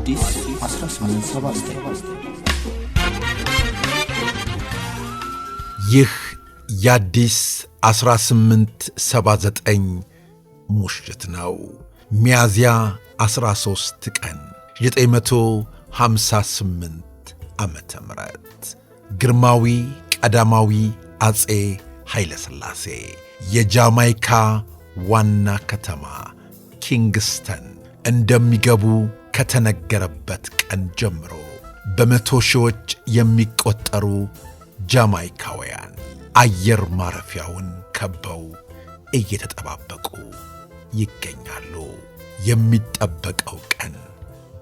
አዲስ 1879 ይህ የአዲስ 1879 ሙሽት ነው። ሚያዝያ 13 ቀን 958 ዓመተ ምህረት ግርማዊ ቀዳማዊ አጼ ኃይለ ሥላሴ የጃማይካ ዋና ከተማ ኪንግስተን እንደሚገቡ ከተነገረበት ቀን ጀምሮ በመቶ ሺዎች የሚቆጠሩ ጃማይካውያን አየር ማረፊያውን ከበው እየተጠባበቁ ይገኛሉ። የሚጠበቀው ቀን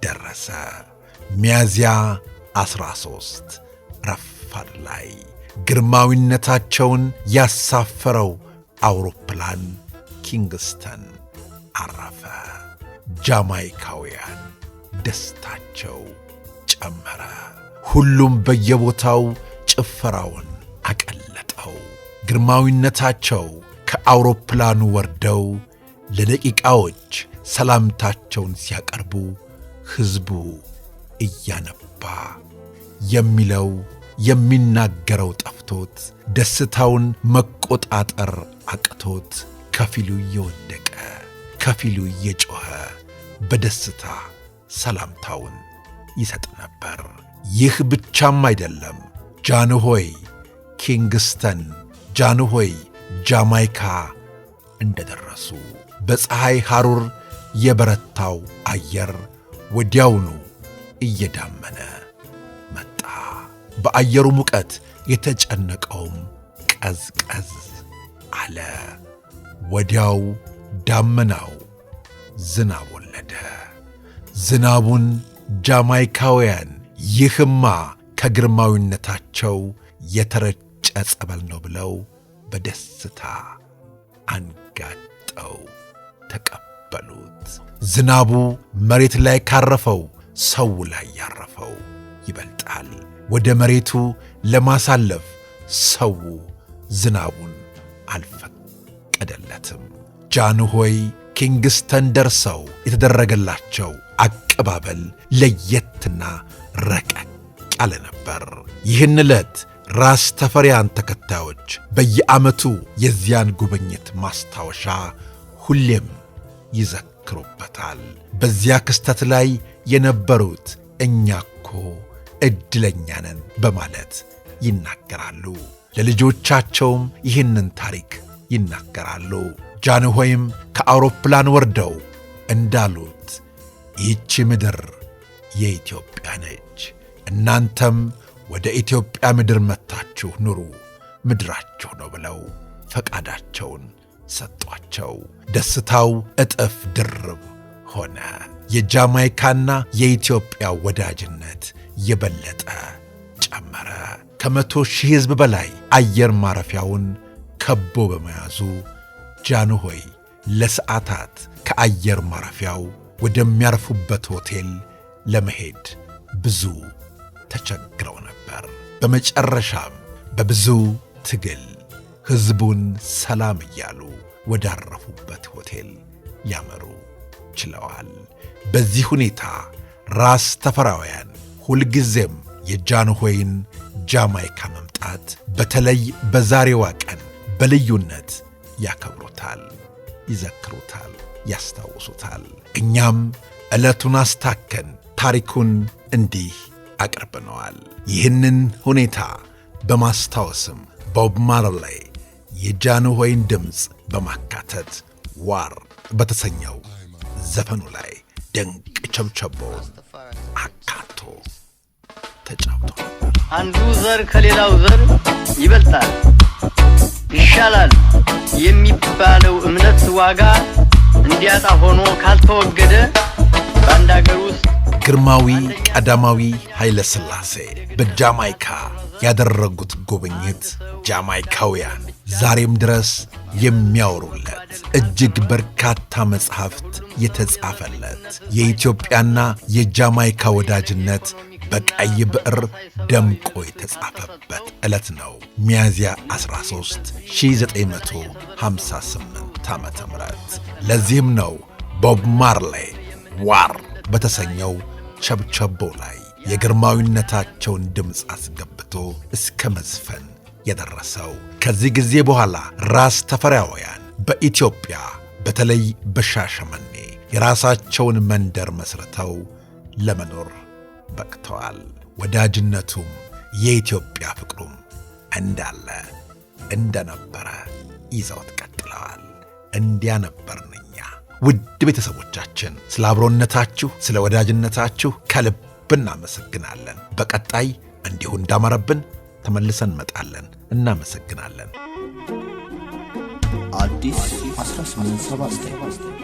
ደረሰ። ሚያዝያ 13 ረፋድ ላይ ግርማዊነታቸውን ያሳፈረው አውሮፕላን ኪንግስተን አረፈ። ጃማይካውያን ደስታቸው ጨመረ። ሁሉም በየቦታው ጭፈራውን አቀለጠው። ግርማዊነታቸው ከአውሮፕላኑ ወርደው ለደቂቃዎች ሰላምታቸውን ሲያቀርቡ ሕዝቡ እያነባ የሚለው የሚናገረው ጠፍቶት ደስታውን መቆጣጠር አቅቶት ከፊሉ እየወደቀ ከፊሉ እየጮኸ በደስታ ሰላምታውን ይሰጥ ነበር። ይህ ብቻም አይደለም። ጃንሆይ ኪንግስተን፣ ጃንሆይ ጃማይካ እንደደረሱ በፀሐይ ሐሩር የበረታው አየር ወዲያውኑ እየዳመነ መጣ። በአየሩ ሙቀት የተጨነቀውም ቀዝቀዝ አለ። ወዲያው ዳመናው ዝናብ ወለደ። ዝናቡን ጃማይካውያን ይህማ ከግርማዊነታቸው የተረጨ ጸበል ነው ብለው በደስታ አንጋጠው ተቀበሉት። ዝናቡ መሬት ላይ ካረፈው ሰው ላይ ያረፈው ይበልጣል። ወደ መሬቱ ለማሳለፍ ሰው ዝናቡን አልፈቀደለትም። ጃንሆይ ኪንግስተን ደርሰው የተደረገላቸው አቀባበል ለየትና ረቀቅ ያለ ነበር። ይህን ዕለት ራስ ተፈሪያን ተከታዮች በየዓመቱ የዚያን ጉብኝት ማስታወሻ ሁሌም ይዘክሩበታል። በዚያ ክስተት ላይ የነበሩት እኛ እኮ ዕድለኛ ነን በማለት ይናገራሉ። ለልጆቻቸውም ይህንን ታሪክ ይናገራሉ። ጃንሆይም ከአውሮፕላን ወርደው እንዳሉት ይህች ምድር የኢትዮጵያ ነች፣ እናንተም ወደ ኢትዮጵያ ምድር መጥታችሁ ኑሩ፣ ምድራችሁ ነው ብለው ፈቃዳቸውን ሰጧቸው። ደስታው እጥፍ ድርብ ሆነ። የጃማይካና የኢትዮጵያ ወዳጅነት የበለጠ ጨመረ። ከ100 ሺህ ሕዝብ በላይ አየር ማረፊያውን ከቦ በመያዙ ጃንሆይ ለሰዓታት ከአየር ማረፊያው ወደሚያርፉበት ሆቴል ለመሄድ ብዙ ተቸግረው ነበር። በመጨረሻም በብዙ ትግል ሕዝቡን ሰላም እያሉ ወዳረፉበት ሆቴል ሊያመሩ ችለዋል። በዚህ ሁኔታ ራስ ተፈራውያን ሁልጊዜም የጃንሆይን ጃማይካ መምጣት በተለይ በዛሬዋ ቀን በልዩነት ያከብሩታል፣ ይዘክሩታል፣ ያስታውሱታል። እኛም ዕለቱን አስታከን ታሪኩን እንዲህ አቅርብነዋል። ይህንን ሁኔታ በማስታወስም ቦብ ማርሌ የጃንሆይን ድምፅ በማካተት ዋር በተሰኘው ዘፈኑ ላይ ድንቅ ቸብቸቦውን አካቶ ተጫውቶ ነበር። አንዱ ዘር ከሌላው ዘር ይበልጣል ይሻላል የሚባለው እምነት ዋጋ እንዲያጣ ሆኖ ካልተወገደ በአንድ አገር ውስጥ ግርማዊ ቀዳማዊ ኃይለ ሥላሴ በጃማይካ ያደረጉት ጉብኝት ጃማይካውያን ዛሬም ድረስ የሚያወሩለት እጅግ በርካታ መጽሐፍት የተጻፈለት የኢትዮጵያና የጃማይካ ወዳጅነት በቀይ ብዕር ደምቆ የተጻፈበት ዕለት ነው። ሚያዝያ 13 1958 ዓመተ ምህረት። ለዚህም ነው ቦብ ማርሌ ዋር በተሰኘው ቸብቸቦ ላይ የግርማዊነታቸውን ድምፅ አስገብቶ እስከ መዝፈን የደረሰው። ከዚህ ጊዜ በኋላ ራስ ተፈሪያውያን በኢትዮጵያ በተለይ በሻሸመኔ የራሳቸውን መንደር መስርተው ለመኖር በቅተዋል። ወዳጅነቱም የኢትዮጵያ ፍቅሩም እንዳለ እንደነበረ ይዘውት ቀጥለዋል። እንዲያ ነበርን እኛ። ውድ ቤተሰቦቻችን ስለ አብሮነታችሁ፣ ስለ ወዳጅነታችሁ ከልብ እናመሰግናለን። በቀጣይ እንዲሁ እንዳማረብን ተመልሰን እንመጣለን። እናመሰግናለን። አዲስ 1879